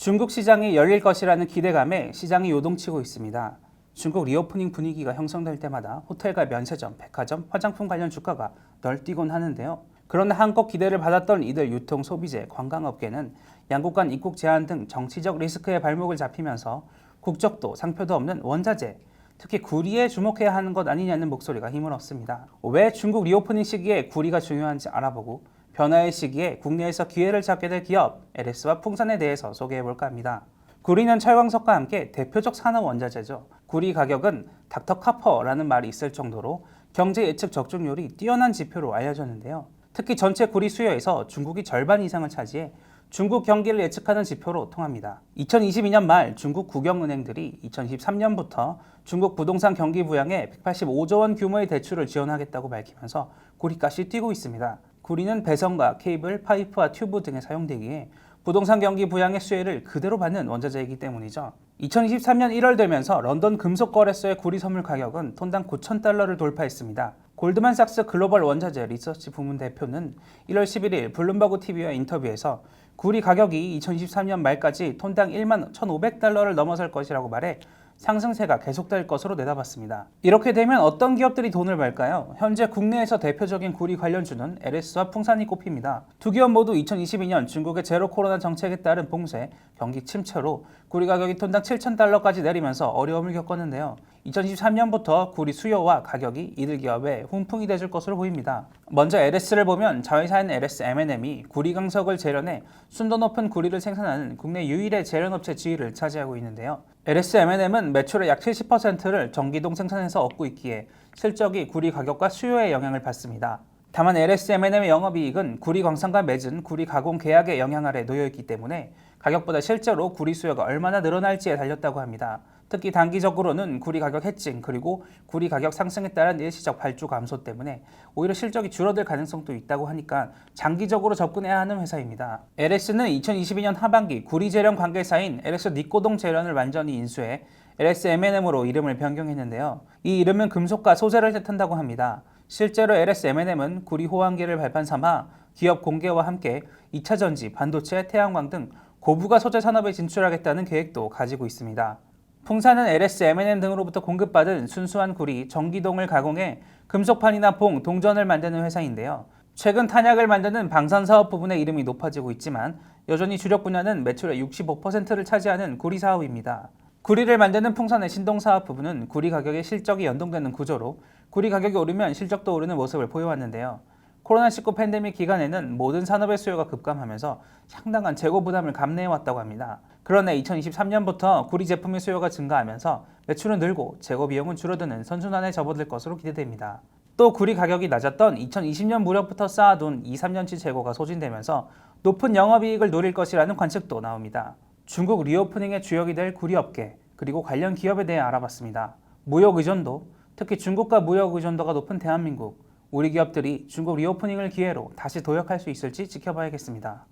중국 시장이 열릴 것이라는 기대감에 시장이 요동치고 있습니다. 중국 리오프닝 분위기가 형성될 때마다 호텔과 면세점, 백화점, 화장품 관련 주가가 널뛰곤 하는데요. 그런데 한껏 기대를 받았던 이들 유통, 소비재, 관광업계는 양국 간 입국 제한 등 정치적 리스크에 발목을 잡히면서 국적도 상표도 없는 원자재, 특히 구리에 주목해야 하는 것 아니냐는 목소리가 힘을 얻습니다. 왜 중국 리오프닝 시기에 구리가 중요한지 알아보고 변화의 시기에 국내에서 기회를 찾게 될 기업 LS와 풍산에 대해서 소개해볼까 합니다. 구리는 철광석과 함께 대표적 산업 원자재죠. 구리 가격은 닥터카퍼라는 말이 있을 정도로 경제 예측 적중률이 뛰어난 지표로 알려졌는데요. 특히 전체 구리 수요에서 중국이 절반 이상을 차지해 중국 경기를 예측하는 지표로 통합니다. 2022년 말 중국 국영은행들이 2023년부터 중국 부동산 경기 부양에 185조 원 규모의 대출을 지원하겠다고 밝히면서 구리값이 뛰고 있습니다. 구리는 배선과 케이블, 파이프와 튜브 등에 사용되기에 부동산 경기 부양의 수혜를 그대로 받는 원자재이기 때문이죠. 2023년 1월 되면서 런던 금속거래소의 구리 선물 가격은 톤당 9,000달러를 돌파했습니다. 골드만삭스 글로벌 원자재 리서치 부문 대표는 1월 11일 블룸버그 TV와 인터뷰에서 구리 가격이 2023년 말까지 톤당 1만 1,500달러를 넘어설 것이라고 말해 상승세가 계속될 것으로 내다봤습니다. 이렇게 되면 어떤 기업들이 돈을 벌까요? 현재 국내에서 대표적인 구리 관련주는 LS와 풍산이 꼽힙니다. 두 기업 모두 2022년 중국의 제로 코로나 정책에 따른 봉쇄, 경기 침체로 구리 가격이 톤당 7,000달러까지 내리면서 어려움을 겪었는데요. 2023년부터 구리 수요와 가격이 이들 기업에 훈풍이 돼줄 것으로 보입니다. 먼저 LS를 보면 자회사인 LS M&M이 구리 강석을 재련해 순도 높은 구리를 생산하는 국내 유일의 재련업체 지위를 차지하고 있는데요. LS M&M은 매출의 약 70%를 전기동 생산에서 얻고 있기에 실적이 구리 가격과 수요에 영향을 받습니다. 다만 LS M&M의 영업이익은 구리 광산과 맺은 구리 가공 계약의 영향 아래 놓여있기 때문에 가격보다 실제로 구리 수요가 얼마나 늘어날지에 달렸다고 합니다. 특히 단기적으로는 구리 가격 해칭 그리고 구리 가격 상승에 따른 일시적 발주 감소 때문에 오히려 실적이 줄어들 가능성도 있다고 하니까 장기적으로 접근해야 하는 회사입니다. LS는 2022년 하반기 구리 재련 관계사인 LS 니꼬동 재련을 완전히 인수해 LS M&M으로 이름을 변경했는데요. 이 이름은 금속과 소재를 뜻한다고 합니다. 실제로 LS M&M은 구리 호환기를 발판 삼아 기업 공개와 함께 2차 전지, 반도체, 태양광 등 고부가 소재 산업에 진출하겠다는 계획도 가지고 있습니다. 풍산은 LS M&M 등으로부터 공급받은 순수한 구리, 전기동을 가공해 금속판이나 봉, 동전을 만드는 회사인데요. 최근 탄약을 만드는 방산사업 부분의 이름이 높아지고 있지만 여전히 주력 분야는 매출의 65%를 차지하는 구리 사업입니다. 구리를 만드는 풍산의 신동사업 부분은 구리 가격의 실적이 연동되는 구조로 구리 가격이 오르면 실적도 오르는 모습을 보여왔는데요. 코로나19 팬데믹 기간에는 모든 산업의 수요가 급감하면서 상당한 재고 부담을 감내해왔다고 합니다. 그러나 2023년부터 구리 제품의 수요가 증가하면서 매출은 늘고 재고 비용은 줄어드는 선순환에 접어들 것으로 기대됩니다. 또 구리 가격이 낮았던 2020년 무렵부터 쌓아둔 2-3년치 재고가 소진되면서 높은 영업이익을 노릴 것이라는 관측도 나옵니다. 중국 리오프닝의 주역이 될 구리업계 그리고 관련 기업에 대해 알아봤습니다. 무역 의존도, 특히 중국과 무역 의존도가 높은 대한민국, 우리 기업들이 중국 리오프닝을 기회로 다시 도약할 수 있을지 지켜봐야겠습니다.